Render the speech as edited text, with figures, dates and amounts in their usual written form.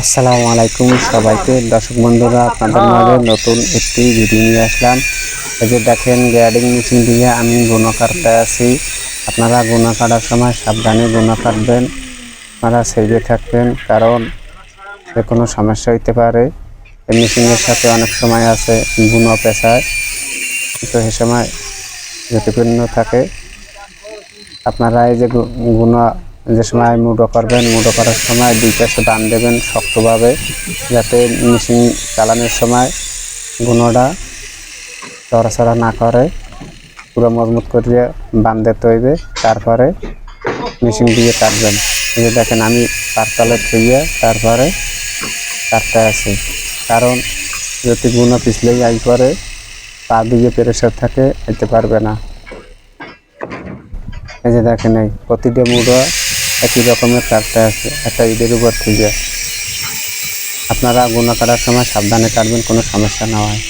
আসসালামু আলাইকুম সবাইকে দর্শক বন্ধুরা, আপনাদের মাঝে নতুন একটি ভিডিও নিয়ে আসলাম। এই যে দেখেন, গ্রেডিং মেশিন দিয়ে আমি গুণা কাটতে আছি। আপনারা গুণা কাটার সময় সাবধানে গুণা কাটবেন, আপনারা সেভে থাকবেন, কারণ যে কোনো সমস্যা হইতে পারে। এই মেশিনের সাথে অনেক সময় আছে গুণা পেশায়, তো সে সময় ঝুঁকিপূর্ণ থাকে। আপনারা এই যে গুণা যে সময় মুডো করবেন, মুডো করার সময় দুই পাশে বান দেবেন শক্তভাবে, যাতে মেশিন চালানোর সময় গুণাটা চড়াচড়া না করে। পুরো মজবুত করে বান্ধতে হইবে, তারপরে মেশিন দিয়ে কাটবেন। এই যে দেখেন, আমি পারতলে থইয়ে তারপরে কাটতে আছি, কারণ যদি গুণা পিছলেই আই পরে পা দিয়ে প্রেশার থাকে, আইতে পারবে না। এই যে দেখেন, এই প্রতিটা মুড়ো একই রকমের কাটতে আছে একটা ঈদের উপর থেকে। আপনারা গুণা কাটার সময় সাবধানে কাটবেন, কোনো সমস্যা না হয়।